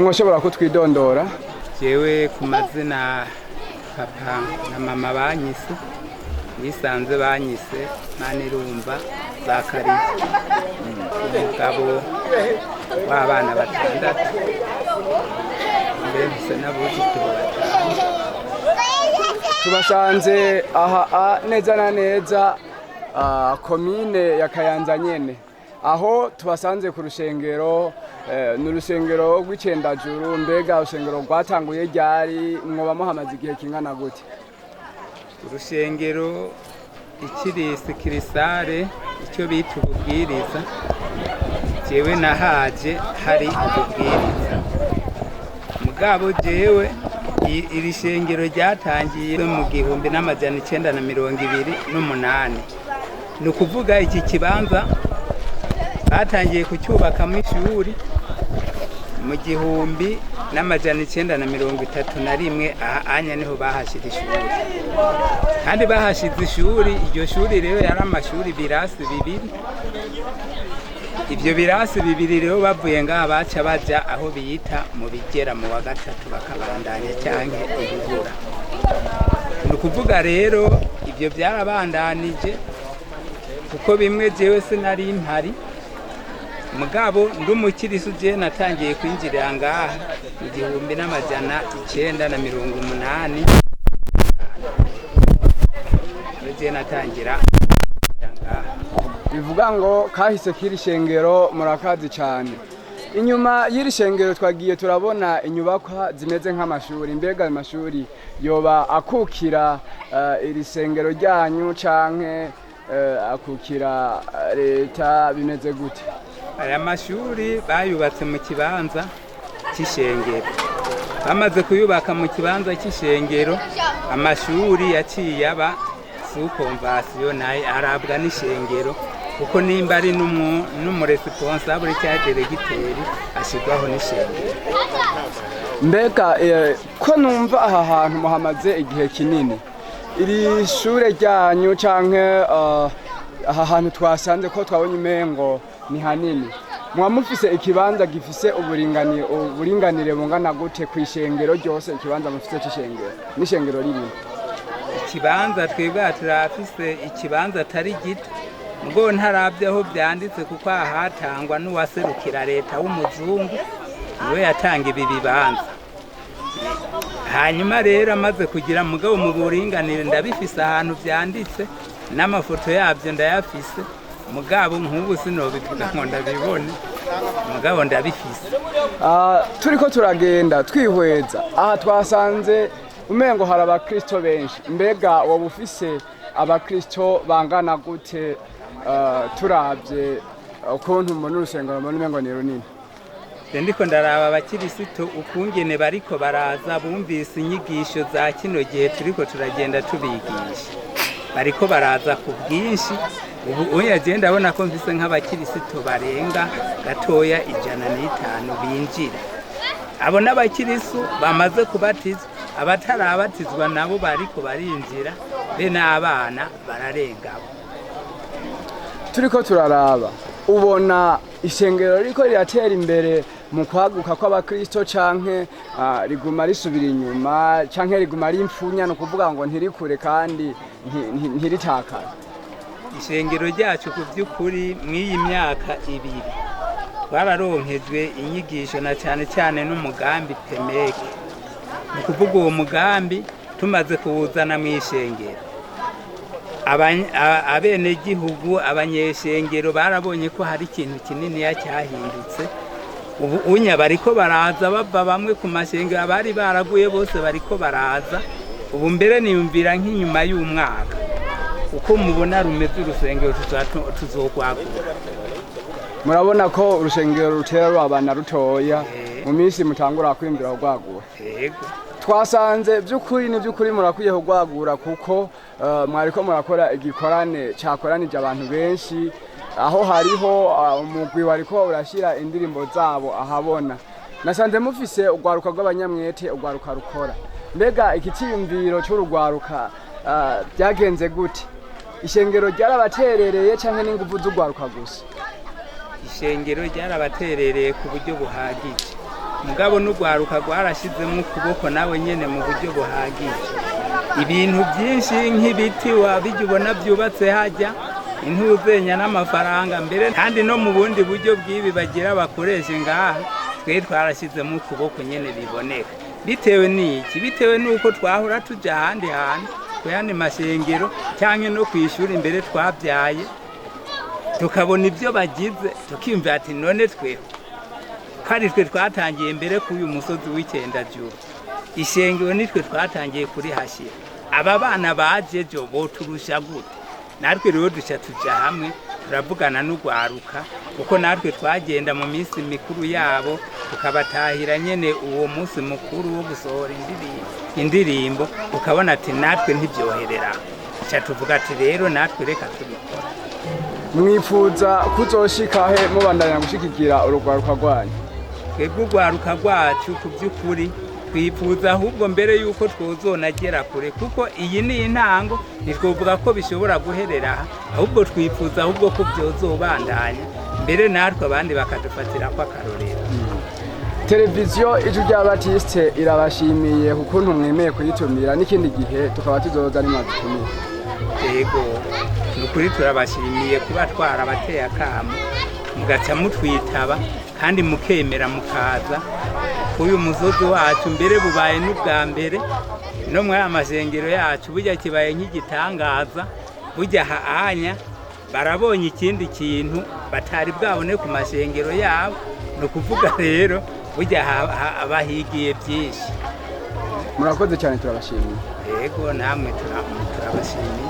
mwoshobora kutwidondora? Jewe ku mazina papa na mama banyise nisanze banyise Manirumva Zakariya, umugabo w'abana batandatu, mbese n'abuzukuru batanu. Tubasanze aha neza na neza komine ya Kayanza nyene, aho tubasanze ku rushengero n'urusengero rw'Icendajuru. Mbega urusengero rwatanguye ryari, mwoba muhamaze igihe kingana gute? Urushengero ikirisi kirisare icyo bita ububwiriza, jewe nahaje hari ububwiriza. Mugabo jewe iri shengero ryatangiye mu 1928. Ni ukuvuga iki kibanza batangiye kucyubakamo ishuri mu 1931. Anya niho bahashira ishuri, kandi bahashize ishuri. Iryo shuri rero yari amashuri birasi bibiri. Ibyo birasi bibiri rero bavuye ngaha baca baja aho biyita mu Bigera mu wa gatatu bakabandanya cyangwa ibugura. Ni ukuvuga rero ibyo byarabandanije, kuko bimwe jewe sinari mpari. Mugabo ndumukirisu je natangiye kwinjira ngaha mu 1980. Je natangira ngaha. Bivuga ngo kahise kiri shengero murakazi cyane. Inyuma y'iri shengero twagiye turabona inyubakwa zimeze nk'amashuri. Mbega amashuri yoba akukira iri shengero ryanyu canke akukira leta, bimeze gute? Aya mashuri bayubatse mu kibanza cy'ishengero. Bamaze kuyubaka mu kibanza cy'ishengero, amashuri yaciye aba sukonvasiyo naye arabwa n'ishengero, kuko nimba ari n'umuresponsable cyangwa delegiteri ashirwaho n'ishengero. Mbega ko numva aha hantu muhamaze igihe kinini, iri shure ryanyu canke aha hantu twasanze ko twabonye umengo ni hanini, mwamufise ikibanza gifise uburinganire bungana gute kwishengero ryose? Ikibanza mufise c'ishengero n'ishengero ririmo ikibanza, twebwe turafise ikibanza atari gito, mugo ntaravye aho byanditse, kuko ahatangwa n'uwaserukira leta w'umuzungu, niwe yatanga ibi bibanza. Hanyuma rero amaze kugira mugabo mu buringanire ndabifise ahantu byanditse, n'amafoto yabyo ndayafise. Mugabo nk'ubu sinobivuga ngo ndabibone, mugabo ndabifise. Turiko turagenda twihweza aha twasanze umengo hari abakristo benshi. Mbega wowe ufise abakristo bangana gute? Turavye ukuntu mbona urusengero mbona umengo ni runini. Ndiko ndaraba abakirisitu ukungene bariko baraza, bumvise inyigisho za kino gihe turiko turagenda tubigisha, bariko baraza ku bwinshi. Ubu uyagenda abona ko mvise nk'abakirisitu barenga gatoya 105 binjira. Abo n'abakirisu bamaze kubatizwa, abatarabatizwa nabo bariko barinjira, be n'abana bararenga. Turiko turaraba, ubona ishengero riko riratera imbere mu kwaguka kw'abakristo canke riguma risubira inyuma, canke riguma ari impfunya, no kuvuga ngo ntirikure kandi ntiritakara? Ishengero ryacu ku by'ukuri mw'iyi myaka ibiri twararonkejwe inyigisho na cyane cyane n'umugambi Pemeke. Ni kuvuga uwo mugambi tumaze kuwuzana mu ishengero, abene gihugu abanyeshengero barabonye ko hari ikintu kinini cyahindutse. Ubu unya bariko baraza bava bamwe ku mashengero abari baraguye bose bariko baraza. Ubu mbere niyumvira nk'inyuma y'umwaka uko mubona rumeze urusengero tuzokwagura. Murabona ko urusengero rutera rwabana rutoya, mu minsi mutangura kwimvira kwagura. Yego, twasanze by'ukuri murakwiye kugwagura, kuko mwariko murakora igikorane cyakoranije abantu benshi, aho hariho umugwi wariko urashira indirimbo zabo ahabona. Nasanze mufise ugwaruka rw'abanyamwete, ugwaruka rukora. Mbega ikitiyumviro cy'urugwaruka byagenze gute? Ishengero ryarabaterereye canke n'ingufu z'ugwaruka gusa? Ishengero ryarabaterereye ku buryo buhagije. mugabo n'ugwaruka rwarashizemo ukuboko nawe nyene mu buryo buhagije. Ibintu byinshi nk'ibiti wabijya ubona byubatse hajya intuzenya n'amafaranga mbere kandi no mu bundi buryo bw'ibi bagira bakoreshe ngaha twe twarashizemo ukuboko nyene biboneka. Bitewe n'iki? Bitewe n'uko twahora tuja ahandi hantu kuyandi mashengero cyangwa no kwishura imbere twabyaye tukabona ibyo bagize tukimva ati none twe kandi twe twatangiye mbere k'uyu musozi w'Icendajuru ishengero nitwe twatangiye kuri hashira aba bana baje jo bo turusha gute natwe rero duca tuja hamwe turavugana n'ugwaruka kuko natwe twagenda mu minsi mikuru yabo tukabatahira nyene uwo munsi mukuru wo gusohora indirimbo ukabona ati natwe ntibyoherera cha tuvuga ati rero natwe reka tubikora. Mwifuza kuzoshikahe mubandanya gushikikira urugwaruka rwanyu? Twebwe urwaruka rwacu ku by'ukuri twifuza ahubwo mbere yuko twozonagera kure kuko iyi ni intango ntitwovuga ko bishobora guherera ahubwo twifuza ahubwo ko byozobandanya mbere natwe abandi bakadufatira ko akarorero. Televiziyo Ijwi rya Baptiste irabashimiye kukuntu mwemeye kuyitumira n'ikindi gihe tukaba tuzoza ari mwadutumira. Yego nukuri turabashimiye kuba twarabateye akamo mugaca mutwitaba kandi mukemera mukaza uyu musozi wacu mbere bubaye n'ubwa mbere no mu amashengero yacu burya kibaye nk'igitangaza burya haanya barabonye ikindi kintu batari bwabone ku mashengero yabo no kuvuga rero burya abahigiye byinshi. Murakoze cyane turabashimiye. Yego namwe turabashimiye.